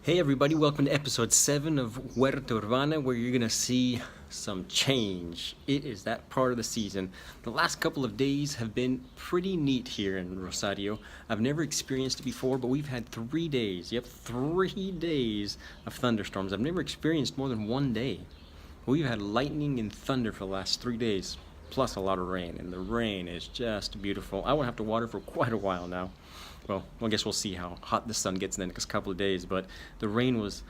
Hey everybody, welcome to episode 7 of Huerta Urbana, where you're gonna see some change. It is that part of the season. The last couple of days have been pretty neat here in Rosario. I've never experienced it before, but we've had 3 days. Yep, 3 days of thunderstorms. I've never experienced more than one day. We've had lightning and thunder for the last 3 days, plus a lot of rain, and the rain is just beautiful. I won't have to water for quite a while now. Well, I guess we'll see how hot the sun gets in the next couple of days, but the rain was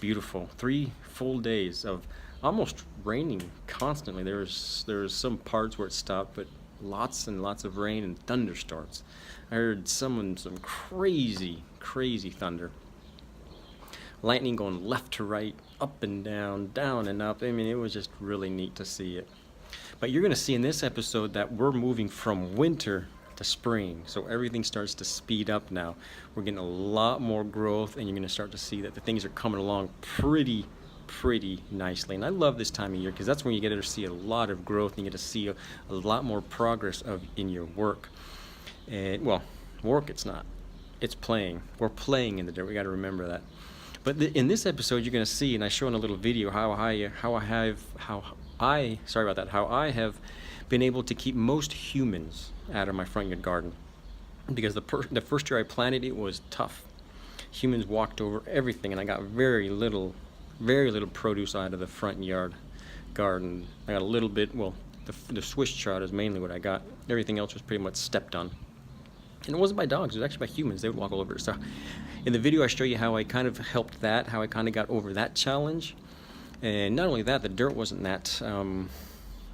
beautiful. 3 full days of almost raining constantly. There was some parts where it stopped, but lots and lots of rain and thunderstorms. I heard some crazy thunder. Lightning going left to right, up and down, down and up. I mean, it was just really neat to see it. But you're going to see in this episode that we're moving from winter to spring, so everything starts to speed up now. We're getting a lot more growth, and you're going to start to see that the things are coming along pretty nicely. And I love this time of year because that's when you get to see a lot of growth and you get to see a lot more progress in your work. And well, work it's not, it's playing. We're playing in the dirt. We got to remember that. But in this episode, you're going to see, and I show in a little video how I have been able to keep most humans out of my front yard garden, because the first year I planted it was tough. Humans walked over everything, and I got very little produce out of the front yard garden. I got a little bit. Well, the Swiss chard is mainly what I got. Everything else was pretty much stepped on. And it wasn't by dogs, it was actually by humans. They would walk all over it. So in the video I show you how I kind of helped that, how I kind of got over that challenge. And not only that, the dirt wasn't that,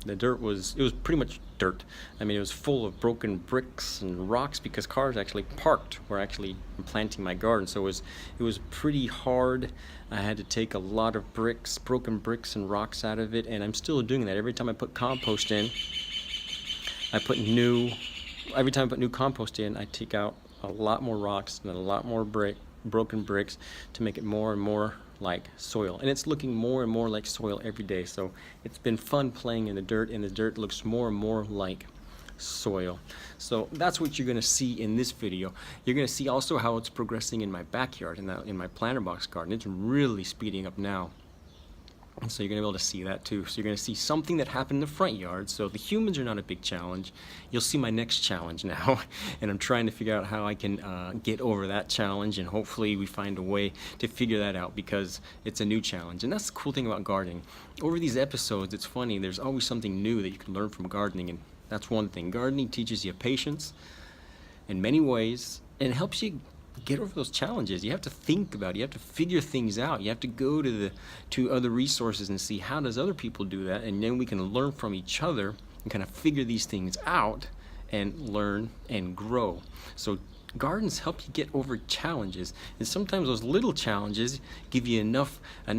it was pretty much dirt. I mean, it was full of broken bricks and rocks because cars actually parked where I actually am planting my garden. So it was pretty hard. I had to take a lot of broken bricks and rocks out of it, and I'm still doing that. Every time I put compost in, every time I put new compost in, I take out a lot more rocks and a lot more broken bricks to make it more and more like soil. And it's looking more and more like soil every day. So it's been fun playing in the dirt, and the dirt looks more and more like soil. So that's what you're going to see in this video. You're going to see also how it's progressing in my backyard, in my planter box garden. It's really speeding up now. And so you're going to be able to see that too. So you're going to see something that happened in the front yard. So the humans are not a big challenge. You'll see my next challenge now. And I'm trying to figure out how I can get over that challenge. And hopefully we find a way to figure that out, because it's a new challenge. And that's the cool thing about gardening. Over these episodes, it's funny. There's always something new that you can learn from gardening. And that's one thing. Gardening teaches you patience in many ways. And it helps you get over those challenges. You have to think about it. You have to figure things out. You have to go to other resources and see how does other people do that, and then we can learn from each other and kind of figure these things out and learn and grow. So gardens help you get over challenges, and sometimes those little challenges give you enough I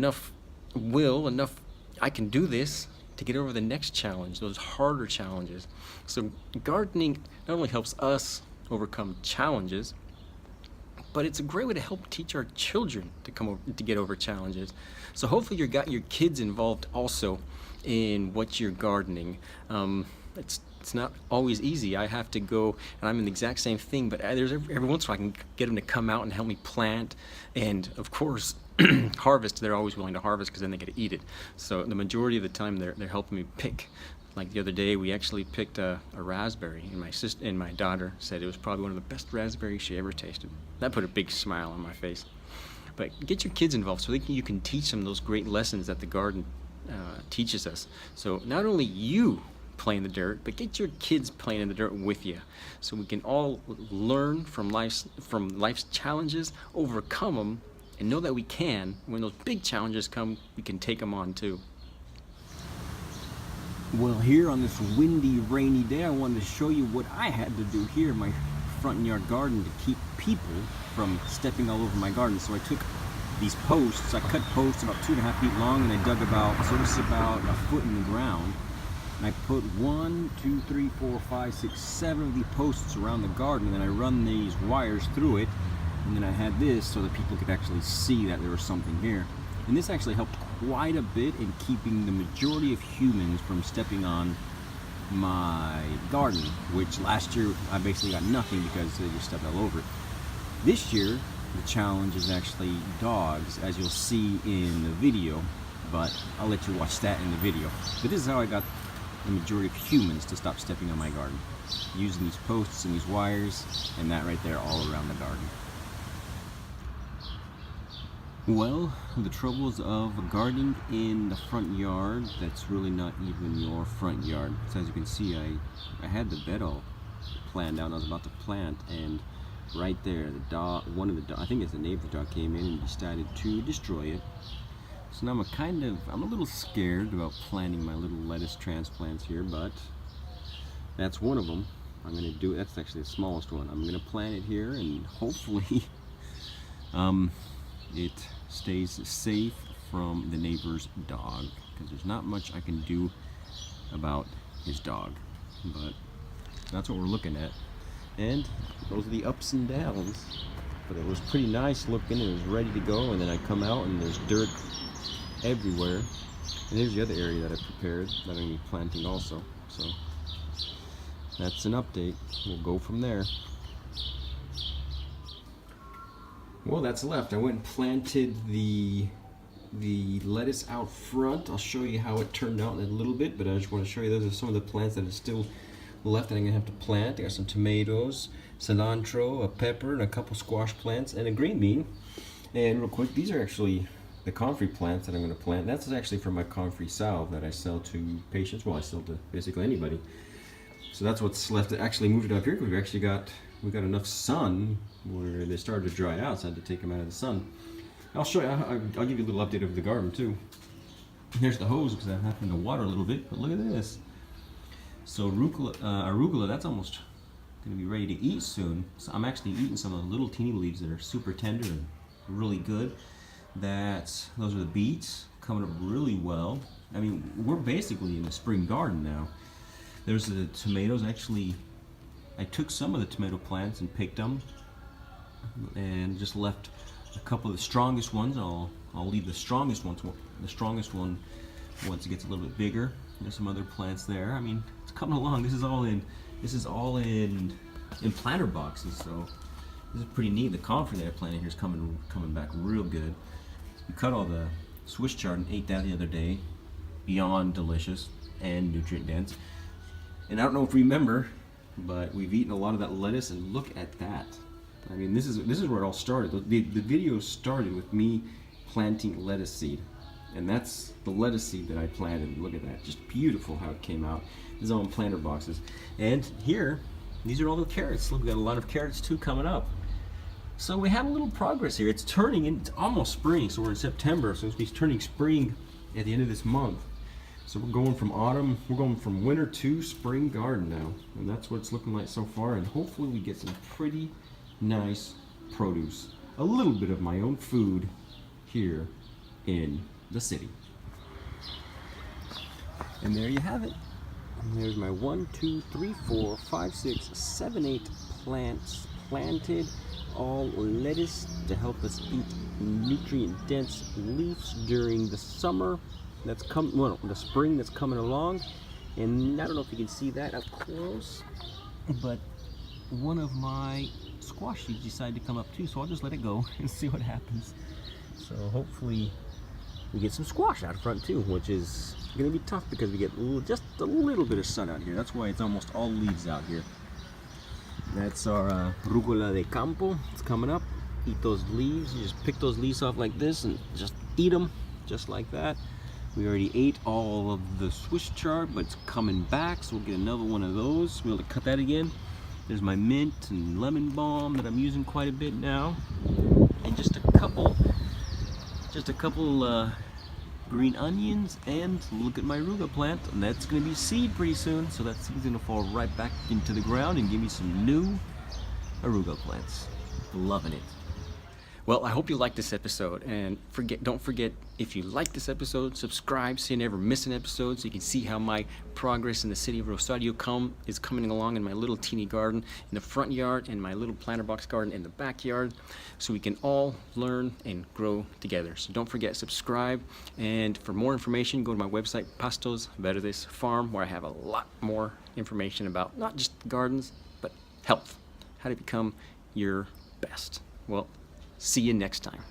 can do this, to get over the next challenge, those harder challenges. So gardening not only helps us overcome challenges, but it's a great way to help teach our children to get over challenges. So hopefully you got your kids involved also in what you're gardening. It's not always easy. I have to go, and I'm in the exact same thing, but there's every once in a while I can get them to come out and help me plant, and of course harvest. They're always willing to harvest because then they get to eat it. So the majority of the time they're helping me pick. Like the other day, we actually picked a raspberry, and my daughter said it was probably one of the best raspberries she ever tasted. That put a big smile on my face. But get your kids involved so you can teach them those great lessons that the garden teaches us. So not only you play in the dirt, but get your kids playing in the dirt with you, so we can all learn from life's challenges, overcome them, and know that we can. When those big challenges come, we can take them on too. Well, here on this windy, rainy day, I wanted to show you what I had to do here in my front yard garden to keep people from stepping all over my garden. So I took these posts, I cut posts about 2.5 feet long, and I dug about a foot in the ground. And I put 1, 2, 3, 4, 5, 6, 7 of these posts around the garden, and then I run these wires through it. And then I had this so that people could actually see that there was something here. And this actually helped quite a bit in keeping the majority of humans from stepping on my garden, which last year I basically got nothing because they just stepped all over it. This year, the challenge is actually dogs, as you'll see in the video, but I'll let you watch that in the video. But this is how I got the majority of humans to stop stepping on my garden, using these posts and these wires and that right there all around the garden. Well, the troubles of gardening in the front yard, that's really not even your front yard. So as you can see, I had the bed all planned out. I was about to plant, and right there, the dog, I think it's the neighbor's dog, came in and decided to destroy it. So now I'm a little scared about planting my little lettuce transplants here, but that's one of them. I'm gonna do it. That's actually the smallest one. I'm gonna plant it here, and hopefully it stays safe from the neighbor's dog, because there's not much I can do about his dog. But that's what we're looking at, and those are the ups and downs. But it was pretty nice looking. It was ready to go, and then I come out and there's dirt everywhere. And here's the other area that I prepared that I'm going to be planting also. So that's an update. We'll go from there. Well, that's left. I went and planted the lettuce out front. I'll show you how it turned out in a little bit, but I just want to show you those are some of the plants that are still left that I'm gonna have to plant. I got some tomatoes, cilantro, a pepper, and a couple squash plants, and a green bean. And real quick, these are actually the comfrey plants that I'm gonna plant. That's actually from my comfrey salve that I sell to patients. Well, I sell to basically anybody. So that's what's left. I actually moved it up here because we got enough sun where they started to dry out, so I had to take them out of the sun. I'll show you. I'll give you a little update of the garden too. Here's the hose because I happen to water a little bit, but look at this. So arugula, that's almost going to be ready to eat soon. So I'm actually eating some of the little teeny leaves that are super tender and really good. Those are the beets, coming up really well. I mean, we're basically in a spring garden now. There's the tomatoes. Actually, I took some of the tomato plants and picked them, and just left a couple of the strongest ones. I'll leave the strongest ones. The strongest one, once it gets a little bit bigger. There's some other plants there. I mean, it's coming along. This is all in planter boxes. So this is pretty neat. The comfrey that I planted here is coming back real good. We cut all the Swiss chard and ate that the other day. Beyond delicious and nutrient dense. And I don't know if you remember, but we've eaten a lot of that lettuce, and look at that. I mean, this is where it all started. The video started with me planting lettuce seed, and that's the lettuce seed that I planted. Look at that, just beautiful how it came out. This is all in planter boxes. And here, these are all the carrots. Look, we got a lot of carrots too coming up. So we have a little progress here. It's almost spring, so we're in September, so it's turning spring at the end of this month. So we're going from winter to spring garden now, and that's what it's looking like so far. And hopefully we get some pretty nice produce, a little bit of my own food here in the city. And there you have it. And there's my 1, 2, 3, 4, 5, 6, 7, 8 plants planted, all lettuce to help us eat nutrient-dense leaves during the summer. The spring that's coming along. And I don't know if you can see that up close, but one of my squash seeds decided to come up too, so I'll just let it go and see what happens. So hopefully we get some squash out front too, which is going to be tough because we get just a little bit of sun out here. That's why it's almost all leaves out here. That's our arugula de campo. It's coming up. Eat those leaves. You just pick those leaves off like this and just eat them just like that. We already ate all of the Swiss chard, but it's coming back, so we'll get another one of those. We'll be able to cut that again. There's my mint and lemon balm that I'm using quite a bit now, and just a couple green onions. And look at my arugula plant, and that's going to be seed pretty soon. So that seed's going to fall right back into the ground and give me some new arugula plants. Loving it. Well, I hope you liked this episode, and don't forget, if you like this episode, subscribe so you never miss an episode, so you can see how my progress in the city of Rosario is coming along in my little teeny garden in the front yard and my little planter box garden in the backyard, so we can all learn and grow together. So don't forget, subscribe, and for more information, go to my website, Pastos Verdes Farm, where I have a lot more information about not just gardens, but health, how to become your best. Well, See you next time.